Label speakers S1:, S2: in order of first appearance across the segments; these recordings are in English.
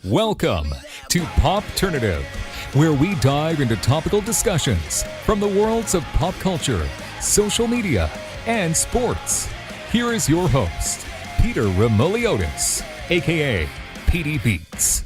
S1: Welcome to Popternative, where we dive into topical discussions from the worlds of pop culture, social media, and sports. Here is your host, Peter Remoliotis, aka PD Beats.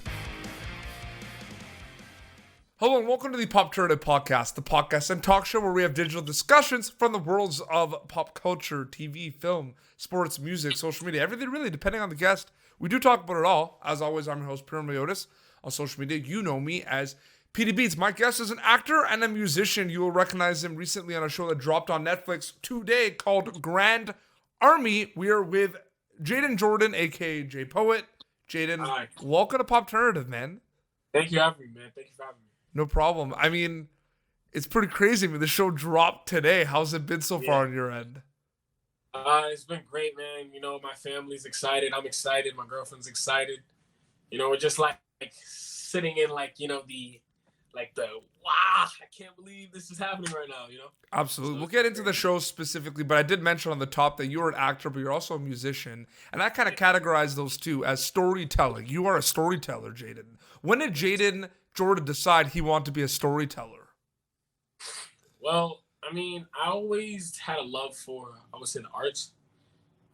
S2: Hello and welcome to the Popternative podcast, the podcast and talk show where we have digital discussions from the worlds of pop culture, TV, film, sports, music, social media, everything really, depending on the guest. We do talk about it all. As always, I'm your host, Peter Remoliotis. On social media, you know me as PD Beats. My guest is an actor and a musician. You will recognize him recently on a show that dropped on Netflix today called Grand Army. We are with Jaden Jordan, aka J Poet. Jaden,
S3: Hi.
S2: welcome to Popternative, man.
S3: Thank you for having me, man. Thank you for having me.
S2: No problem. I mean, it's pretty crazy. I mean, the show dropped today. How's it been so far on your end?
S3: It's been great, man. You know, my family's excited. I'm excited. My girlfriend's excited. You know, we're just like sitting in the wow, I can't believe this is happening right now, you know?
S2: Absolutely.
S3: So
S2: We'll get into the show specifically, but I did mention on the top that you're an actor, but you're also a musician. And I kind of categorize those two as storytelling. You are a storyteller, Jaden. When did Jaden Jordan decide he wanted to be a storyteller?
S3: Well, I mean, I always had a love for, I would say, the arts.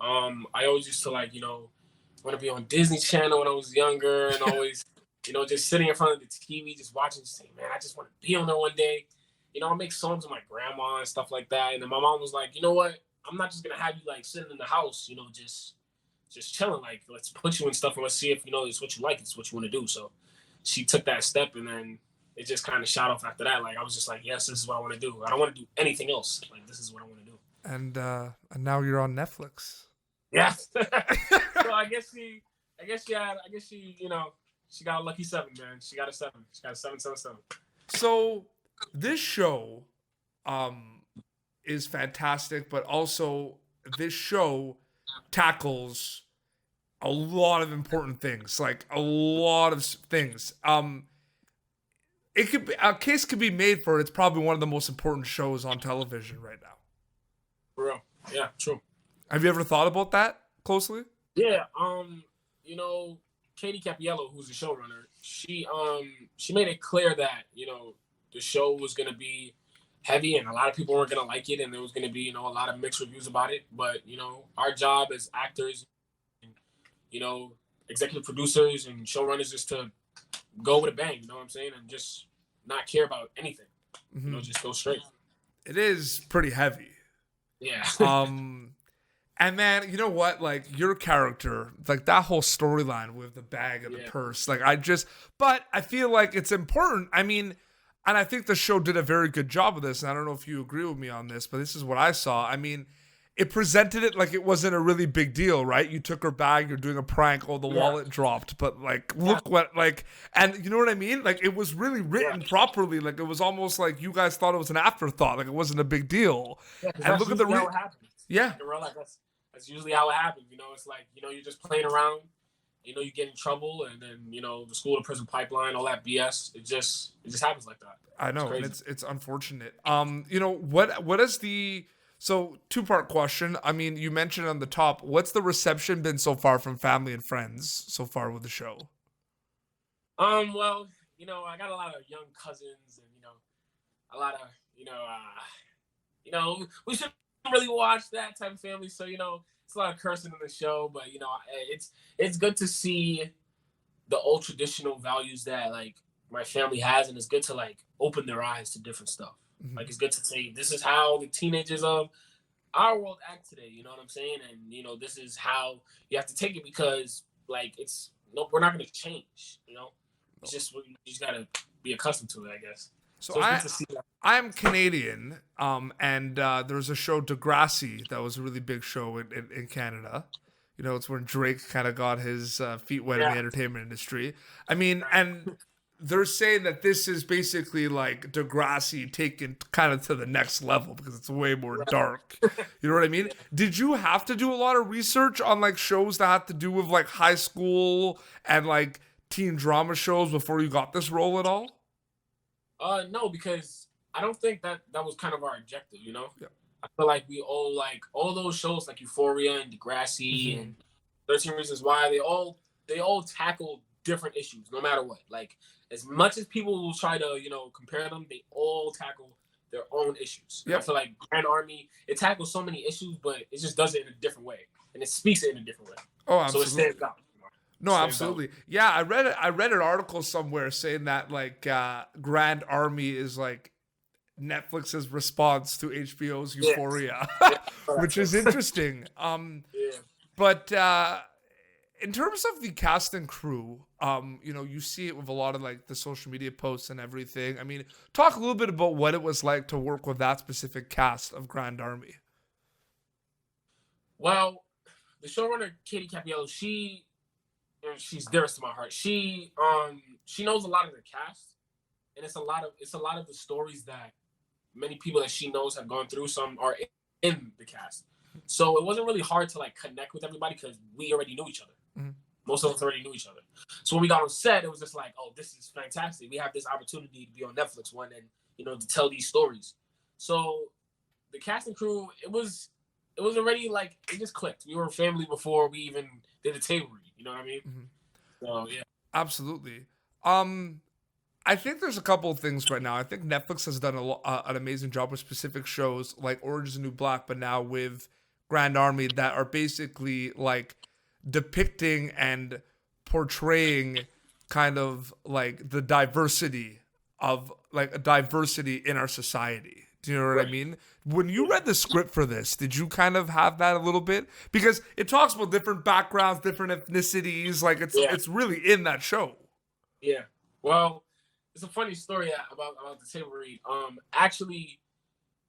S3: I always used to want to be on Disney Channel when I was younger, and always, just sitting in front of the TV, just watching, just saying, man, I just want to be on there one day. You know, I make songs with my grandma and stuff like that. And then my mom was like, you know what? I'm not just gonna have you like sitting in the house, just chilling. Like, let's put you in stuff and let's see if it's what you like, it's what you want to do. So she took that step, and then it just kind of shot off after that. Like, I was just like, yes, this is what I want to do. I don't want to do anything else. Like, this is what I want to do.
S2: And now you're on Netflix.
S3: Yeah. So I guess she got a lucky 7, man. She got a 7. She got a 777.
S2: So this show is fantastic, but also this show tackles a lot of important things, like a lot of things. It could be, a case could be made for it's probably one of the most important shows on television right now.
S3: For real. Yeah, true.
S2: Have you ever thought about that closely?
S3: Yeah, Katie Capiello, who's the showrunner, she made it clear that, the show was gonna be heavy and a lot of people weren't gonna like it, and there was gonna be, a lot of mixed reviews about it. But, our job as actors, executive producers and showrunners is to go with a bang, you know what I'm saying? And just not care about anything.
S2: Mm-hmm.
S3: Just go straight.
S2: It is pretty heavy.
S3: Yeah.
S2: And man, you know what? Like, your character, like that whole storyline with the bag and the purse, but I feel like it's important. I mean, and I think the show did a very good job of this. And I don't know if you agree with me on this, but this is what I saw. I mean, it presented it like it wasn't a really big deal, right? You took her bag, you're doing a prank, the wallet dropped, but like, look what, and you know what I mean? Like, it was really written properly. Like, it was almost like you guys thought it was an afterthought, like it wasn't a big deal.
S3: Yeah,
S2: and look at the
S3: how it happens.
S2: Yeah.
S3: In real life, that's usually how it happens. It's like, you're just playing around, you get in trouble, and then, the school to prison pipeline, all that BS, it just happens like that.
S2: I know, and it's unfortunate. What is the, so two-part question. I mean, you mentioned on the top, what's the reception been so far from family and friends so far with the show?
S3: Well, I got a lot of young cousins, and, a lot of, we should really watch that type of family. So, it's a lot of cursing in the show, but, it's good to see the old traditional values that, like, my family has, and it's good to, like, open their eyes to different stuff. Mm-hmm. Like, it's good to say, this is how the teenagers of our world act today, you know what I'm saying? And, this is how you have to take it, because, like, we're not going to change, It's just, you just got to be accustomed to it, I guess.
S2: So I'm Canadian, and there's a show, Degrassi, that was a really big show in Canada. It's when Drake kind of got his feet wet in the entertainment industry. I mean, and they're saying that this is basically like Degrassi taken kind of to the next level, because it's way more dark. You know what I mean? Did you have to do a lot of research on like shows that had to do with like high school and like teen drama shows before you got this role at all?
S3: No, because I don't think that was kind of our objective, Yeah. I feel like we all like all those shows like Euphoria and Degrassi and 13 Reasons Why. They all tackled different issues, no matter what. Like, as much as people will try to, compare them, they all tackle their own issues. Yep. I feel like Grand Army, it tackles so many issues, but it just does it in a different way, and it speaks it in a different way.
S2: Oh, absolutely.
S3: So it stands out.
S2: No, absolutely. Yeah, I read an article somewhere saying that like Grand Army is like Netflix's response to HBO's Euphoria, which is interesting. But in terms of the cast and crew, you see it with a lot of like the social media posts and everything. I mean, talk a little bit about what it was like to work with that specific cast of Grand Army.
S3: Well, the showrunner Katie Capiello, she's dearest to my heart. She knows a lot of the cast, and it's a lot of the stories that many people that she knows have gone through. Some are in the cast, so it wasn't really hard to like connect with everybody because we already knew each other. Mm-hmm. Most of us already knew each other. So when we got on set, it was just like, oh, this is fantastic. We have this opportunity to be on Netflix one and to tell these stories. So the cast and crew, it was already like it just clicked. We were a family before we even did the table read. You know what I mean? Mm-hmm. So yeah,
S2: absolutely. I think there's a couple of things right now. I think Netflix has done an amazing job with specific shows like Orange is the New Black, but now with Grand Army that are basically like depicting and portraying kind of like the diversity of like a diversity in our society. Do you know what I mean? When you read the script for this, did you kind of have that a little bit? Because it talks about different backgrounds, different ethnicities. Like it's really in that show.
S3: Yeah. Well, it's a funny story about the table read. Actually,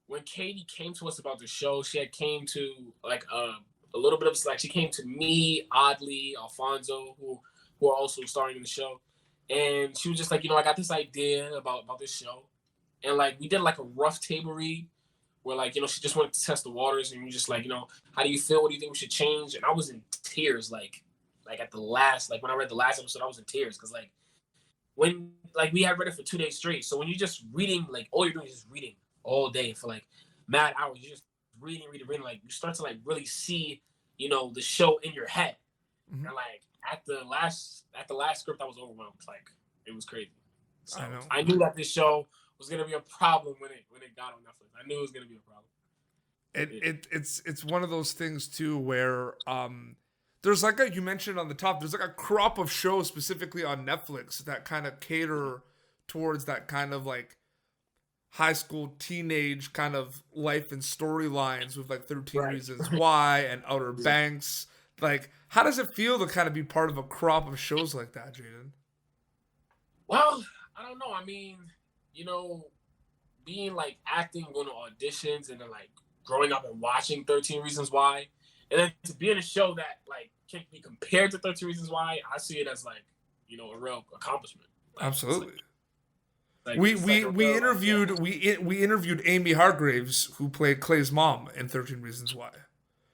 S3: when Katie came to us about the show, she had came to like a little bit of like she came to me, Oddly, Alfonso, who are also starring in the show, and she was just like, I got this idea about this show, and like we did like a rough table read where like she just wanted to test the waters, and we just like how do you feel? What do you think we should change? And I was in tears like at the last when I read the last episode, I was in tears because like when like we had read it for 2 days straight, so when you're just reading like all you're doing is just reading all day for like mad hours, you're just reading, like you start to like really see the show in your head. Mm-hmm. And like at the last script, I was overwhelmed. Like it was crazy. So I knew that this show was gonna be a problem when it got on Netflix. I knew it was gonna be a problem.
S2: It's one of those things too where there's like you mentioned on the top, there's like a crop of shows specifically on Netflix that kind of cater towards that kind of like high school, teenage kind of life and storylines with like 13 Reasons Why and Outer Banks. Like, how does it feel to kind of be part of a crop of shows like that, Jaden?
S3: Well, I don't know. I mean, being like acting, going to auditions, and then like growing up and watching 13 Reasons Why, and then to be in a show that like can be compared to 13 Reasons Why, I see it as like, a real accomplishment. Like,
S2: absolutely. We interviewed Amy Hargraves, who played Clay's mom in 13 Reasons Why.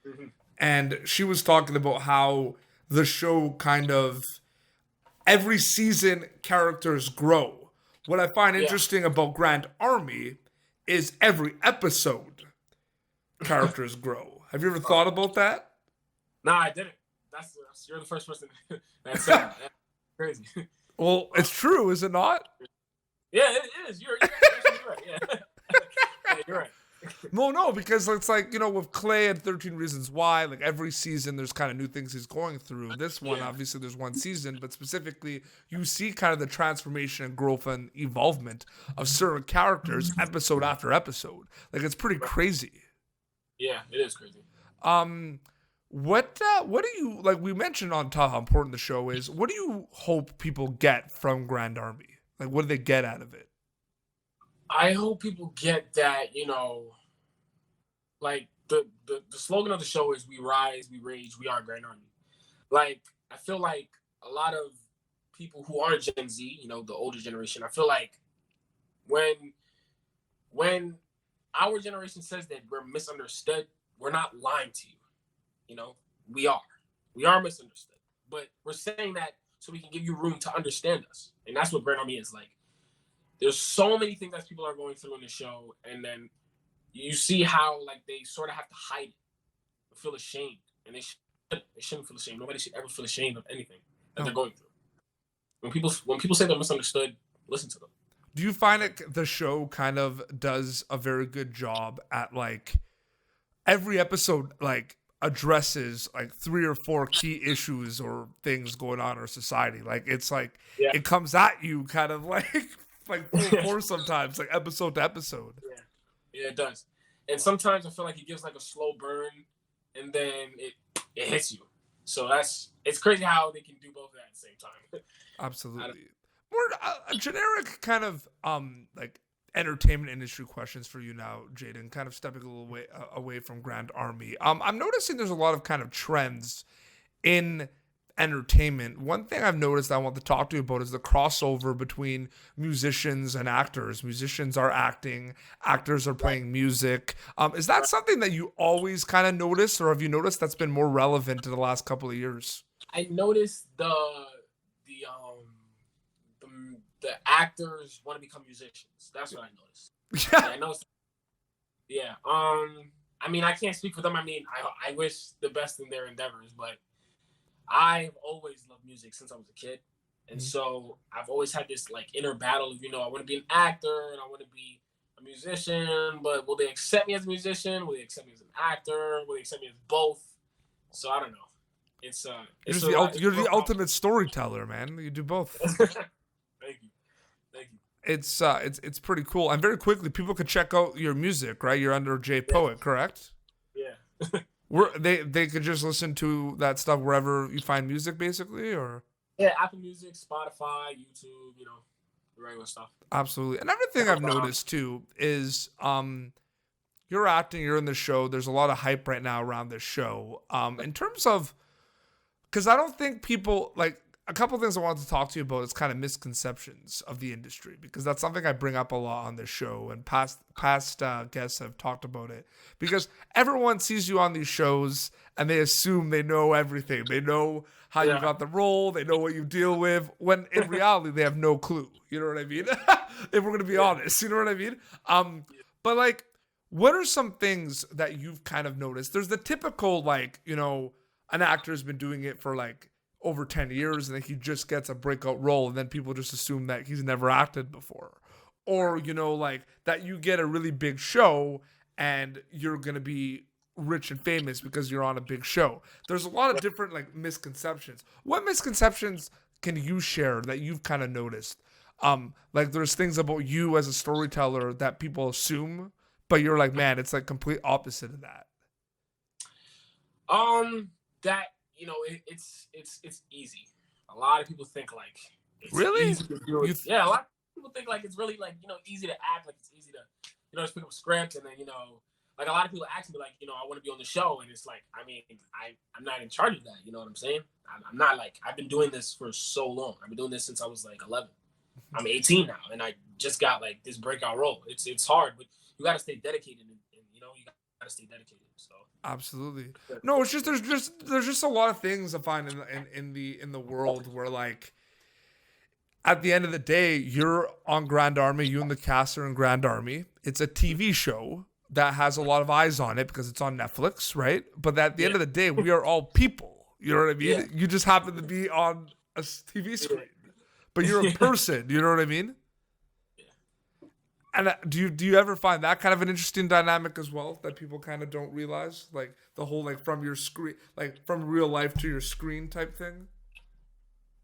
S2: Mm-hmm. And she was talking about how the show kind of every season characters grow. What I find interesting about Grand Army is every episode characters grow. Have you ever thought about that?
S3: Nah, I didn't. You're the first person that said that. That's crazy.
S2: Well, it's true, is it not?
S3: Yeah, it is. You're right. Yeah, you're right.
S2: No, because it's like, with Clay and 13 Reasons Why, like every season there's kind of new things he's going through. This one, obviously, there's one season, but specifically, you see kind of the transformation and growth and evolvement of certain characters episode after episode. Like, it's pretty crazy.
S3: Yeah, it is crazy.
S2: What do you, like we mentioned on top how important the show is, what do you hope people get from Grand Army? Like, what do they get out of it?
S3: I hope people get that, like the slogan of the show is we rise, we rage, we are Grand Army. Like, I feel like a lot of people who aren't Gen Z, the older generation, I feel like when our generation says that we're misunderstood, we're not lying to you. We are misunderstood, but we're saying that so we can give you room to understand us. And that's what Grand Army is like. There's so many things that people are going through in the show, and then you see how like they sort of have to hide it, feel ashamed, and they shouldn't feel ashamed. Nobody should ever feel ashamed of anything that they're going through. when people say they're misunderstood, listen to them.
S2: Do you find the show kind of does a very good job at like every episode like addresses like 3 or 4 key issues or things going on in our society? Like it's like it comes at you kind of like full force sometimes, like episode to episode.
S3: Yeah, it does. And sometimes I feel like it gives like a slow burn, and then it hits you. So it's crazy how they can do both at the same time.
S2: Absolutely. More a generic kind of like entertainment industry questions for you now, Jaden. Kind of stepping a little way away from Grand Army. I'm noticing there's a lot of kind of trends in entertainment. One thing I've noticed I want to talk to you about is the crossover between musicians and actors. Musicians are acting, actors are playing music. Is that something that you always kind of notice, or have you noticed that's been more relevant in the last couple of years?
S3: I noticed the actors want to become musicians. That's what I noticed.
S2: Yeah.
S3: I noticed. Yeah. I mean, I can't speak for them. I mean, I wish the best in their endeavors, but I've always loved music since I was a kid. And so I've always had this like inner battle of, I want to be an actor and I want to be a musician, but will they accept me as a musician? Will they accept me as an actor? Will they accept me as both? So I don't know.
S2: You're the ultimate storyteller, man. You do both.
S3: Thank you.
S2: It's pretty cool. And very quickly, people could check out your music, right? You're under J Poet, correct?
S3: Yeah.
S2: They could just listen to that stuff wherever you find music, basically, or
S3: Apple Music, Spotify, YouTube, the regular stuff.
S2: Absolutely. Another thing I've noticed too is you're acting, you're in the show. There's a lot of hype right now around this show. In terms of, because I don't think people like. A couple of things I wanted to talk to you about is kind of misconceptions of the industry, because that's something I bring up a lot on this show, and past guests have talked about it, because everyone sees you on these shows and they assume they know everything. They know how you got the role. They know what you deal with, when in reality they have no clue. You know what I mean? If we're going to be honest, you know what I mean? But like, what are some things that you've kind of noticed? There's the typical, like, an actor's been doing it for like over 10 years and then he just gets a breakout role and then people just assume that he's never acted before. Or, like that you get a really big show and you're going to be rich and famous because you're on a big show. There's a lot of different like misconceptions. What misconceptions can you share that you've kind of noticed? Like there's things about you as a storyteller that people assume, but you're like, man, it's like complete opposite of that.
S3: That it's easy. A lot of people think like it's
S2: really
S3: easy to do it. A lot of people think like it's really like easy to act, like it's easy to just pick up a script and then like a lot of people ask me like I want to be on the show, and it's like, I mean, I'm not in charge of that. You know what I'm saying? I'm not like, I've been doing this for so long. I've been doing this since I was like 11. I'm 18 now, and I just got like this breakout role. It's hard, but you got to stay dedicated, and you got to stay dedicated. So
S2: absolutely. No, it's just there's just a lot of things I find in the world where like at the end of the day you're on Grand Army, you and the cast are in Grand Army. It's a TV show that has a lot of eyes on it because it's on Netflix, right? But at the end of the day, we are all people. You know what I mean? Yeah. You just happen to be on a TV screen, but you're a person. You know what I mean? And do you ever find that kind of an interesting dynamic as well that people kind of don't realize, like the whole like from your screen, like from real life to your screen type thing?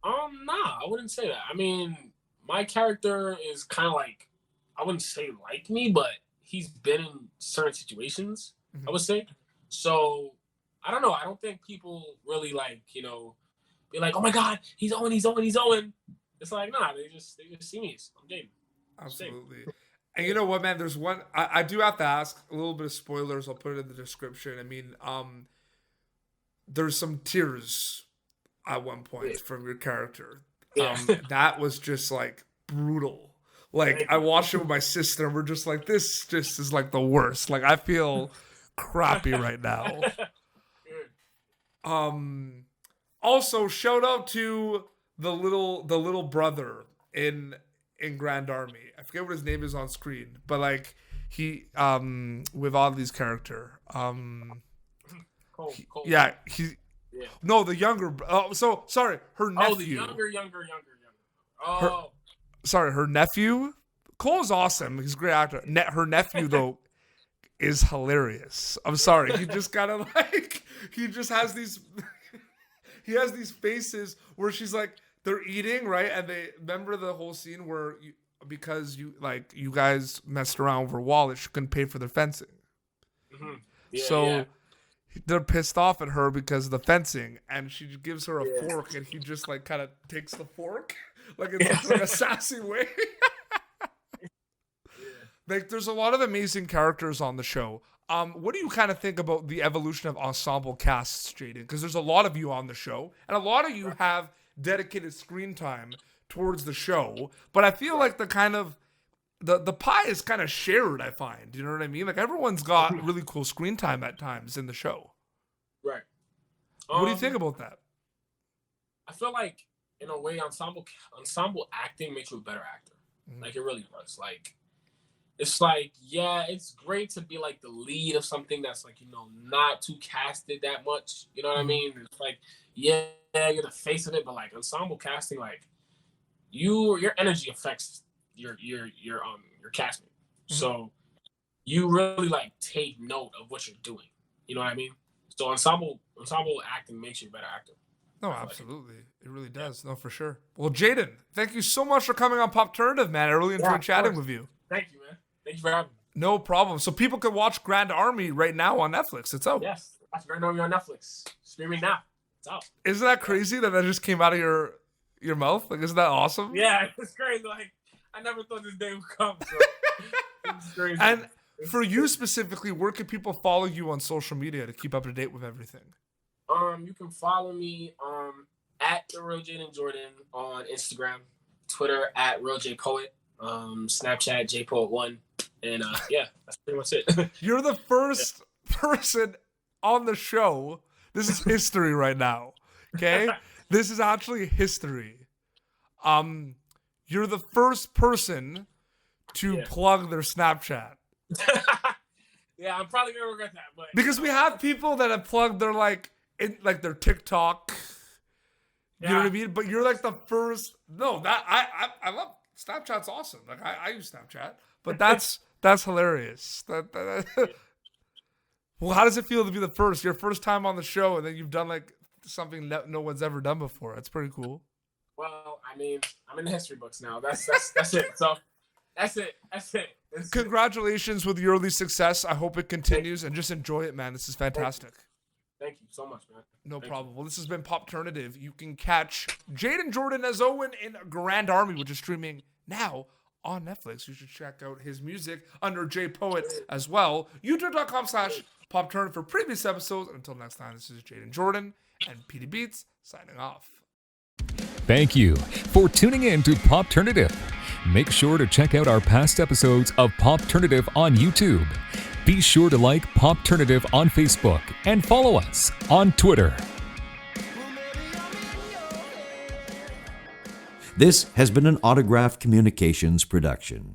S3: Nah, I wouldn't say that. I mean, my character is kind of like, I wouldn't say like me, but he's been in certain situations. I would say. So I don't know. I don't think people really like be like, oh my God, he's Owen. It's like, nah, they just see me. I'm Jaden.
S2: Absolutely. And you know what, man? There's one I do have to ask. A little bit of spoilers. I'll put it in the description. I mean, there's some tears at one point from your character. That was just like brutal. Like I watched it with my sister, and we're just like, this just is like the worst. Like I feel crappy right now. Also, shout out to the little brother in Grand Army. I forget what his name is on screen, but like he with Audley's character.
S3: Cole.
S2: No, the younger. Oh, so sorry, her nephew.
S3: Oh, the younger. Oh.
S2: Her nephew. Cole's awesome. He's a great actor. Her nephew, though, is hilarious. I'm sorry. He just kind of like, he just has these, he has these faces where she's like, they're eating, right? And they remember the whole scene where because you guys messed around over wallet, she couldn't pay for their fencing.
S3: Mm-hmm. Yeah,
S2: so they're pissed off at her because of the fencing, and she gives her a fork, and he just like kind of takes the fork like it's like a sassy way. Like, there's a lot of amazing characters on the show. What do you kind of think about the evolution of ensemble casts, Jaden? Because there's a lot of you on the show, and a lot of you have dedicated screen time towards the show. But I feel like the pie is kind of shared, I find. You know what I mean? Like, everyone's got really cool screen time at times in the show.
S3: Right.
S2: What do you think about that?
S3: I feel like, in a way, ensemble acting makes you a better actor. Mm-hmm. Like, it really does. Like, it's like, yeah, it's great to be like the lead of something that's like, not too casted that much. You know what I mean? It's like, yeah, you're the face of it, but like ensemble casting, like your energy affects your castmate. Mm-hmm. So you really like take note of what you're doing. You know what I mean? So ensemble acting makes you a better actor.
S2: No, absolutely. It really does. No, for sure. Well, Jaden, thank you so much for coming on Popternative, man. I really enjoyed chatting with you.
S3: Thank you, man. Thank you for having me.
S2: No problem. So people can watch Grand Army right now on Netflix. It's out.
S3: Yes, watch Grand Army on Netflix. Streaming now. It's out.
S2: Isn't that crazy that just came out of your mouth? Like, isn't that awesome?
S3: Yeah, it's crazy. Like, I never thought this day would come. So it's crazy.
S2: And for you specifically, where can people follow you on social media to keep up to date with everything?
S3: You can follow me at the Real Jaden Jordan on Instagram, Twitter at Real J Poet, Snapchat JPoet1, and that's pretty much it.
S2: You're the first person on the show. This is history right now. Okay, this is actually history. You're the first person to plug their Snapchat.
S3: Yeah, I'm probably gonna regret that, but
S2: because we have people that have plugged their their TikTok. You know what I mean? But you're like the first. No, that I love Snapchat's awesome. Like I use Snapchat, but that's hilarious. Well, how does it feel to be the first? Your first time on the show, and then you've done like something that no one's ever done before. That's pretty cool.
S3: Well, I mean, I'm in the history books now. That's it. So that's it.
S2: Congratulations with your early success. I hope it continues, and just enjoy it, man. This is fantastic.
S3: Thank you so much, man.
S2: No problem. Well, this has been Popternative. You can catch Jaden Jordan as Owen in Grand Army, which is streaming now on Netflix. You should check out his music under J Poet as well. YouTube.com/Popternative for previous episodes. Until next time, this is Jaden Jordan and PD Beats signing off.
S1: Thank you for tuning in to Popternative. Make sure to check out our past episodes of Popternative on YouTube. Be sure to like Popternative on Facebook and follow us on Twitter.
S4: This has been an Autograph Communications production.